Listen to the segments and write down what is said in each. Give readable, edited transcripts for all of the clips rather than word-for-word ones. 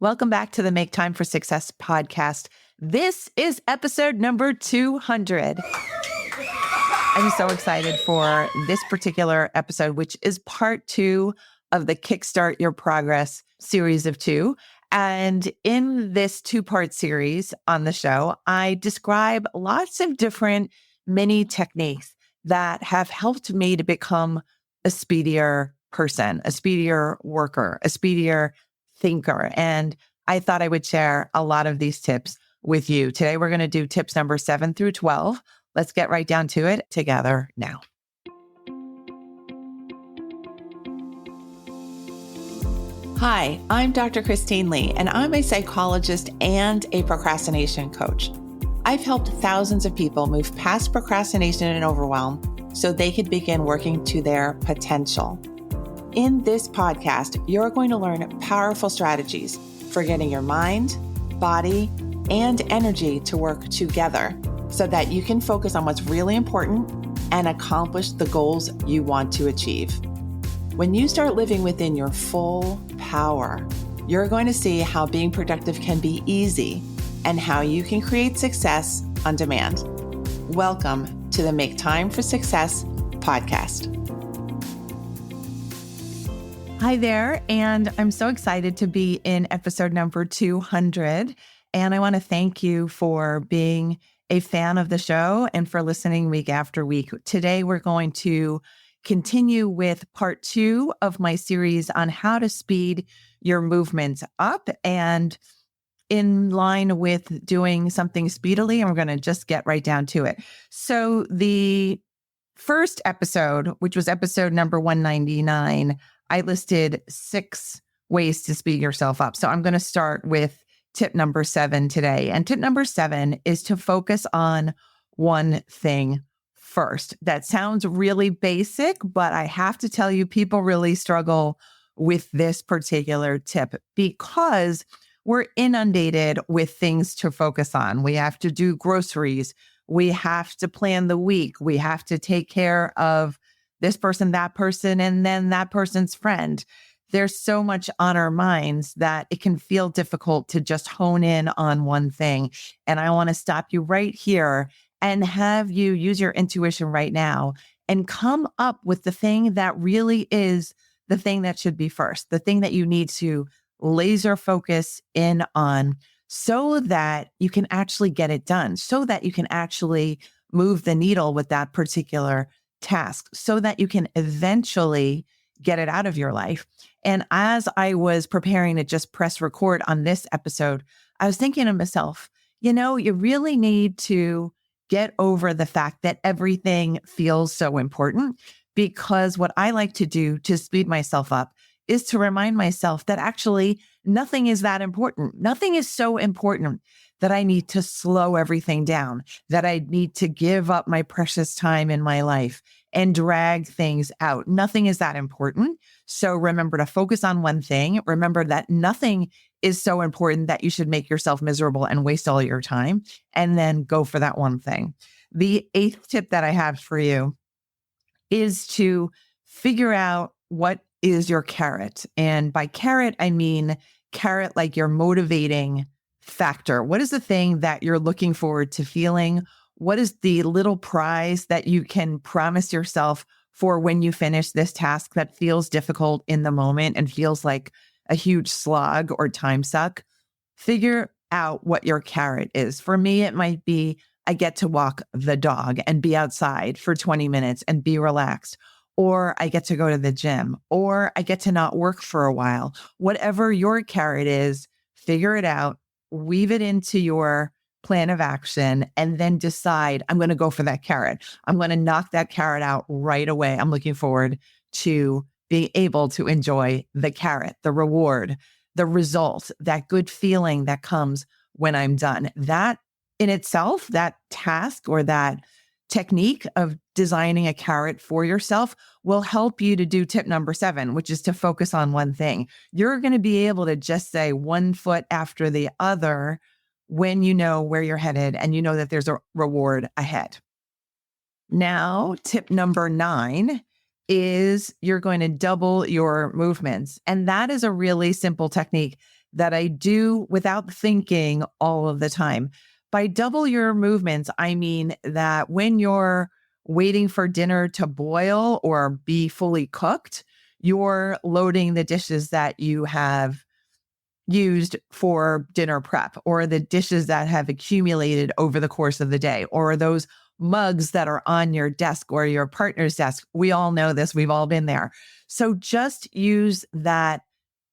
Welcome back to the Make Time for Success podcast. This is episode number 200. I'm so excited for this particular episode, which is part 2 of the Kickstart Your Progress series of 2. And in this 2-part series on the show, I describe lots of different mini techniques that have helped me to become a speedier person, a speedier worker, a speedier thinker. And I thought I would share a lot of these tips with you. Today, we're going to do tips number 7 through 12. Let's get right down to it together now. Hi, I'm Dr. Christine Lee, and I'm a psychologist and a procrastination coach. I've helped thousands of people move past procrastination and overwhelm so they could begin working to their potential. In this podcast, you're going to learn powerful strategies for getting your mind, body, and energy to work together so that you can focus on what's really important and accomplish the goals you want to achieve. When you start living within your full power, you're going to see how being productive can be easy and how you can create success on demand. Welcome to the Make Time for Success podcast. Hi there, and I'm so excited to be in episode number 200. And I want to thank you for being a fan of the show and for listening week after week. Today, we're going to continue with part 2 of my series on how to speed your movements up. And in line with doing something speedily, and we're going to just get right down to it. So the first episode, which was episode number 199, I listed 6 ways to speed yourself up. So I'm going to start with tip number 7 today. And tip number 7 is to focus on one thing first. That sounds really basic, but I have to tell you, people really struggle with this particular tip because we're inundated with things to focus on. We have to do groceries. We have to plan the week. We have to take care of this person, that person, and then that person's friend. There's so much on our minds that it can feel difficult to just hone in on one thing. And I want to stop you right here and have you use your intuition right now and come up with the thing that really is the thing that should be first, the thing that you need to laser focus in on so that you can actually get it done, so that you can actually move the needle with that particular task, so that you can eventually get it out of your life. And as I was preparing to just press record on this episode, I was thinking to myself, you really need to get over the fact that everything feels so important, because what I like to do to speed myself up is to remind myself that actually nothing is that important. Nothing is so important that I need to slow everything down, that I need to give up my precious time in my life and drag things out. Nothing is that important. So remember to focus on one thing. Remember that nothing is so important that you should make yourself miserable and waste all your time, and then go for that one thing. The 8th tip that I have for you is to figure out what is your carrot. And by carrot, I mean carrot like your motivating factor. What is the thing that you're looking forward to feeling? What is the little prize that you can promise yourself for when you finish this task that feels difficult in the moment and feels like a huge slog or time suck? Figure out what your carrot is. For me, it might be I get to walk the dog and be outside for 20 minutes and be relaxed. Or I get to go to the gym, or I get to not work for a while. Whatever your carrot is, figure it out, weave it into your plan of action, and then decide, I'm going to go for that carrot. I'm going to knock that carrot out right away. I'm looking forward to being able to enjoy the carrot, the reward, the result, that good feeling that comes when I'm done. That in itself, that task or that technique of designing a carrot for yourself will help you to do tip number 7, which is to focus on one thing. You're going to be able to just say one foot after the other when you know where you're headed and you know that there's a reward ahead. Now, tip number 9 is you're going to double your movements. And that is a really simple technique that I do without thinking all of the time. By double your movements, I mean that when you're waiting for dinner to boil or be fully cooked, you're loading the dishes that you have used for dinner prep, or the dishes that have accumulated over the course of the day, or those mugs that are on your desk or your partner's desk. We all know this. We've all been there. So just use that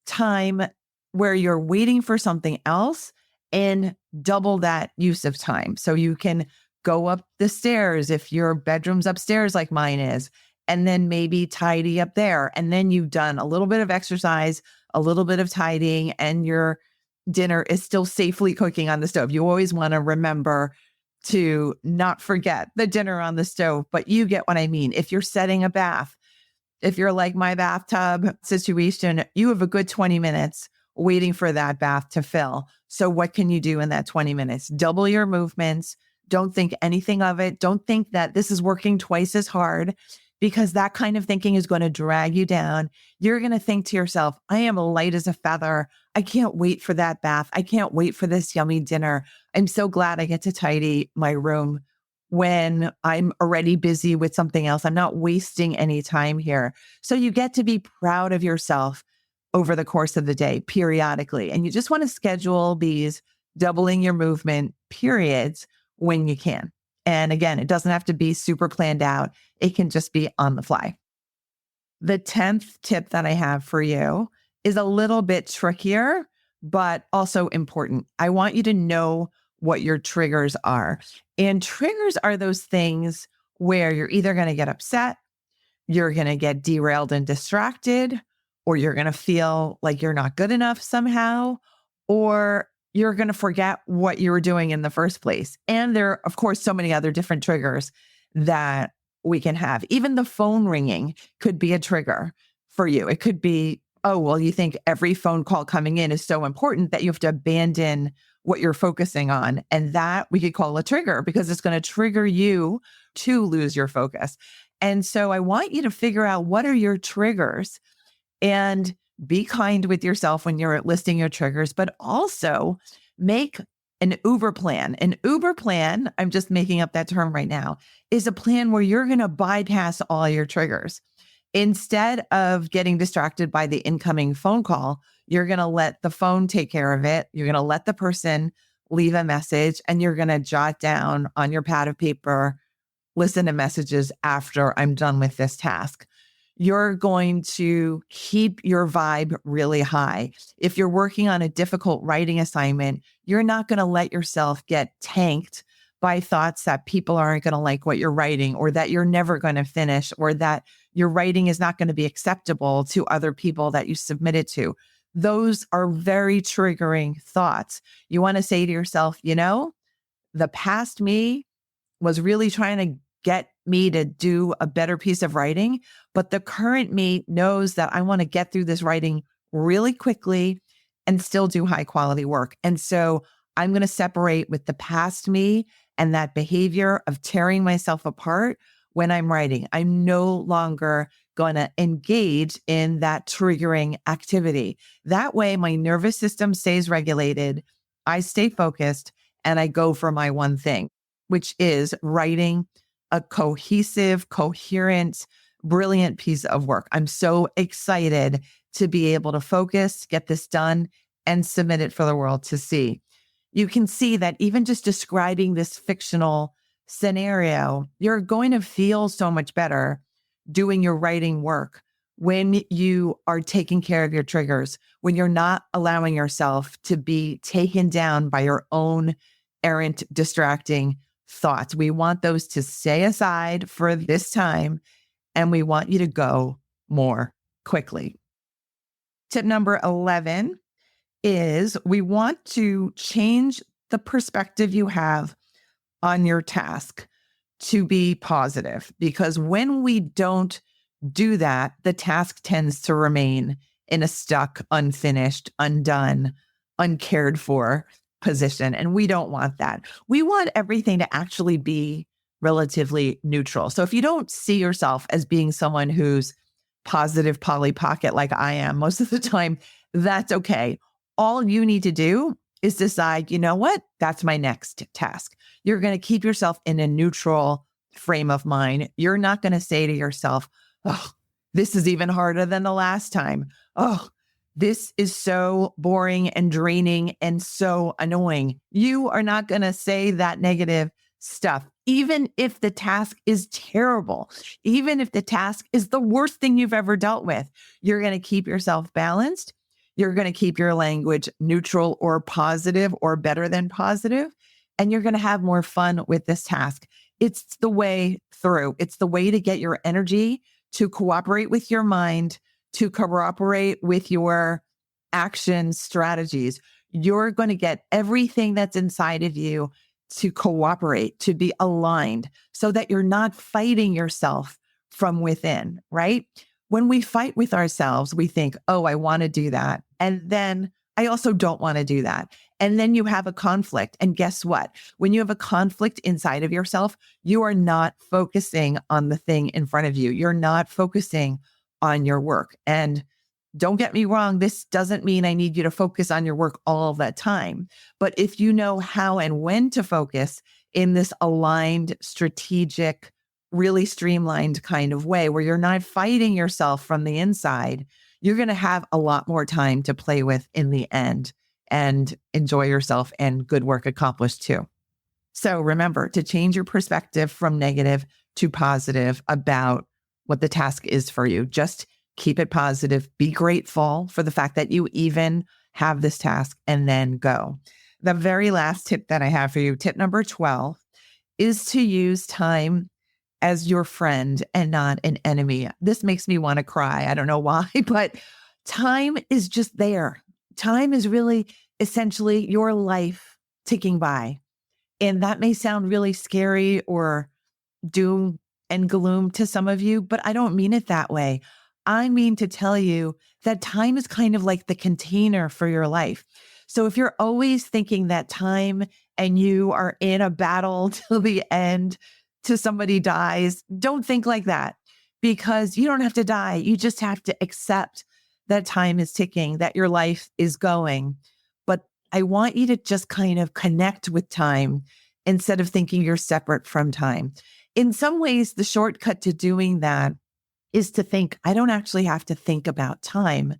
time where you're waiting for something else and double that use of time. So you can go up the stairs if your bedroom's upstairs like mine is, and then maybe tidy up there. And then you've done a little bit of exercise, a little bit of tidying, and your dinner is still safely cooking on the stove. You always want to remember to not forget the dinner on the stove, but you get what I mean. If you're setting a bath, if you're like my bathtub situation, you have a good 20 minutes waiting for that bath to fill. So what can you do in that 20 minutes? Double your movements. Don't think anything of it. Don't think that this is working twice as hard, because that kind of thinking is going to drag you down. You're going to think to yourself, I am light as a feather. I can't wait for that bath. I can't wait for this yummy dinner. I'm so glad I get to tidy my room when I'm already busy with something else. I'm not wasting any time here. So you get to be proud of yourself over the course of the day, periodically. And you just want to schedule these doubling your movement periods when you can. And again, it doesn't have to be super planned out. It can just be on the fly. The 10th tip that I have for you is a little bit trickier, but also important. I want you to know what your triggers are. And triggers are those things where you're either going to get upset, you're going to get derailed and distracted, or you're going to feel like you're not good enough somehow, or you're going to forget what you were doing in the first place. And there are, of course, so many other different triggers that we can have. Even the phone ringing could be a trigger for you. It could be, oh, well, you think every phone call coming in is so important that you have to abandon what you're focusing on. And that we could call a trigger, because it's going to trigger you to lose your focus. And so I want you to figure out, what are your triggers, and be kind with yourself when you're listing your triggers, but also make an Uber plan. An Uber plan, I'm just making up that term right now, is a plan where you're going to bypass all your triggers. Instead of getting distracted by the incoming phone call, you're going to let the phone take care of it. You're going to let the person leave a message, and you're going to jot down on your pad of paper, listen to messages after I'm done with this task. You're going to keep your vibe really high. If you're working on a difficult writing assignment, you're not going to let yourself get tanked by thoughts that people aren't going to like what you're writing, or that you're never going to finish, or that your writing is not going to be acceptable to other people that you submit it to. Those are very triggering thoughts. You want to say to yourself, the past me was really trying to get me to do a better piece of writing, but the current me knows that I want to get through this writing really quickly and still do high quality work. And so I'm going to separate with the past me and that behavior of tearing myself apart when I'm writing. I'm no longer going to engage in that triggering activity. That way, my nervous system stays regulated, I stay focused, and I go for my one thing, which is writing a cohesive, coherent, brilliant piece of work. I'm so excited to be able to focus, get this done, and submit it for the world to see. You can see that even just describing this fictional scenario, you're going to feel so much better doing your writing work when you are taking care of your triggers, when you're not allowing yourself to be taken down by your own errant, distracting thoughts. We want those to stay aside for this time, and we want you to go more quickly. Tip number 11 is we want to change the perspective you have on your task to be positive, because when we don't do that, the task tends to remain in a stuck, unfinished, undone, uncared for position. And we don't want that. We want everything to actually be relatively neutral. So if you don't see yourself as being someone who's positive Polly Pocket like I am most of the time, that's okay. all you need to do is decide, you know what? That's my next task. You're going to keep yourself in a neutral frame of mind. You're not going to say to yourself, oh, this is even harder than the last time. Oh, this is so boring and draining and so annoying. You are not going to say that negative stuff, even if the task is terrible, even if the task is the worst thing you've ever dealt with. You're going to keep yourself balanced. You're going to keep your language neutral or positive or better than positive, and you're going to have more fun with this task. It's the way through. It's the way to get your energy to cooperate with your mind, to cooperate with your action strategies. You're going to get everything that's inside of you to cooperate, to be aligned so that you're not fighting yourself from within, right? When we fight with ourselves, we think, oh, I want to do that. And then I also don't want to do that. And then you have a conflict. And guess what? When you have a conflict inside of yourself, you are not focusing on the thing in front of you. You're not focusing on your work. And don't get me wrong, this doesn't mean I need you to focus on your work all the time. But if you know how and when to focus in this aligned, strategic, really streamlined kind of way where you're not fighting yourself from the inside, you're going to have a lot more time to play with in the end and enjoy yourself and good work accomplished too. So remember to change your perspective from negative to positive about what the task is for you. Just keep it positive. Be grateful for the fact that you even have this task and then go. The very last tip that I have for you, tip number 12, is to use time as your friend and not an enemy. This makes me want to cry. I don't know why, but time is just there. Time is really essentially your life ticking by. And that may sound really scary or doom and gloom to some of you, but I don't mean it that way. I mean to tell you that time is kind of like the container for your life. So if you're always thinking that time and you are in a battle till the end, till somebody dies, don't think like that, because you don't have to die. You just have to accept that time is ticking, that your life is going. But I want you to just kind of connect with time instead of thinking you're separate from time. In some ways, the shortcut to doing that is to think, I don't actually have to think about time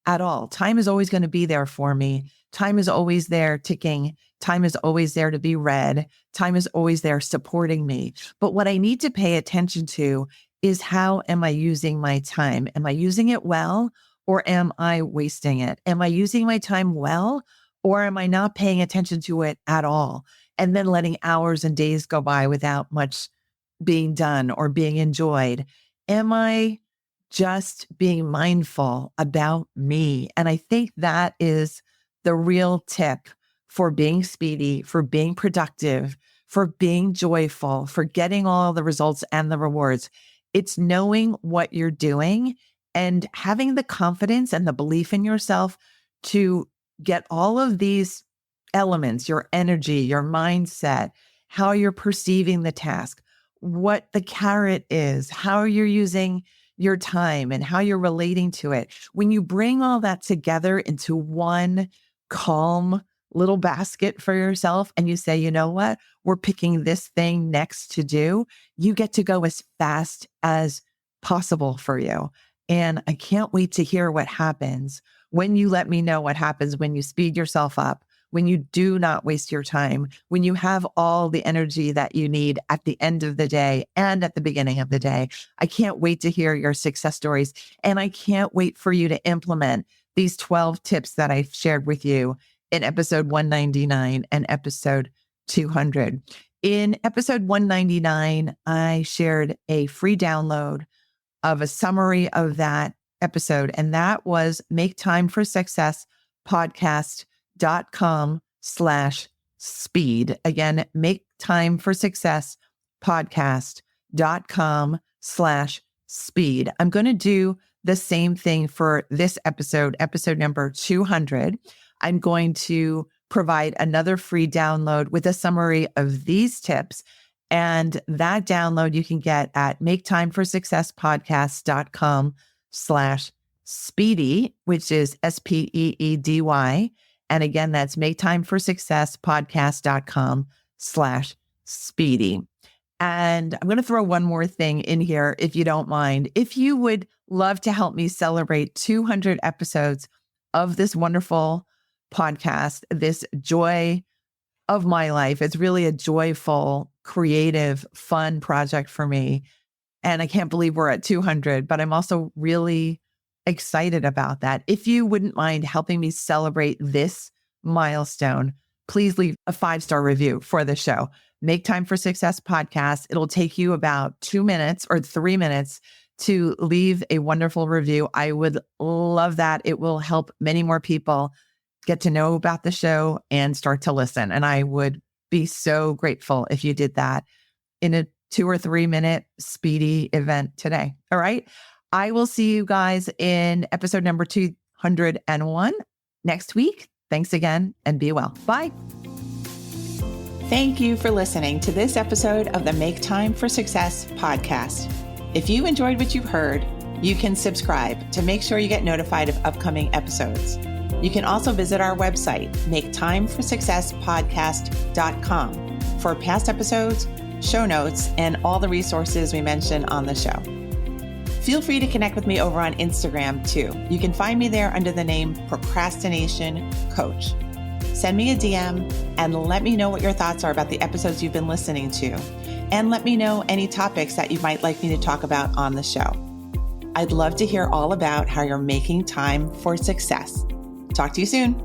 at all. Time is always going to be there for me. Time is always there ticking. Time is always there to be read. Time is always there supporting me. But what I need to pay attention to is, how am I using my time? Am I using it well, or am I wasting it? Am I using my time well, or am I not paying attention to it at all? And then letting hours and days go by without much being done or being enjoyed. Am I just being mindful about me? And I think that is the real tip for being speedy, for being productive, for being joyful, for getting all the results and the rewards. It's knowing what you're doing and having the confidence and the belief in yourself to get all of these elements, your energy, your mindset, how you're perceiving the task, what the carrot is, how you're using your time and how you're relating to it. When you bring all that together into one calm little basket for yourself and you say, you know what, we're picking this thing next to do, you get to go as fast as possible for you. And I can't wait to hear what happens when you let me know what happens when you speed yourself up, when you do not waste your time, when you have all the energy that you need at the end of the day and at the beginning of the day. I can't wait to hear your success stories. And I can't wait for you to implement these 12 tips that I've shared with you in episode 199 and episode 200. In episode 199, I shared a free download of a summary of that episode, and that was Make Time for Success podcast.com/speed. Again, Make Time for Success podcast.com/speed. I'm going to do the same thing for this episode number 200. I'm going to provide another free download with a summary of these tips. And that download you can get at maketimeforsuccesspodcast.com/speedy, which is SPEEDY. And again, that's maketimeforsuccesspodcast.com/speedy. And I'm going to throw one more thing in here, if you don't mind. If you would love to help me celebrate 200 episodes of this wonderful podcast, this joy of my life, it's really a joyful, creative, fun project for me. And I can't believe we're at 200, but I'm also really excited about that. If you wouldn't mind helping me celebrate this milestone, please leave a 5-star review for the show. Make Time for Success podcast. It'll take you about 2 minutes or 3 minutes to leave a wonderful review. I would love that. It will help many more people get to know about the show and start to listen. And I would be so grateful if you did that in a 2 or 3 minute speedy event today. All right. I will see you guys in episode number 201 next week. Thanks again and be well. Bye. Thank you for listening to this episode of the Make Time for Success podcast. If you enjoyed what you've heard, you can subscribe to make sure you get notified of upcoming episodes. You can also visit our website, maketimeforsuccesspodcast.com, for past episodes, show notes, and all the resources we mention on the show. Feel free to connect with me over on Instagram too. You can find me there under the name Procrastination Coach. Send me a DM and let me know what your thoughts are about the episodes you've been listening to. And let me know any topics that you might like me to talk about on the show. I'd love to hear all about how you're making time for success. Talk to you soon.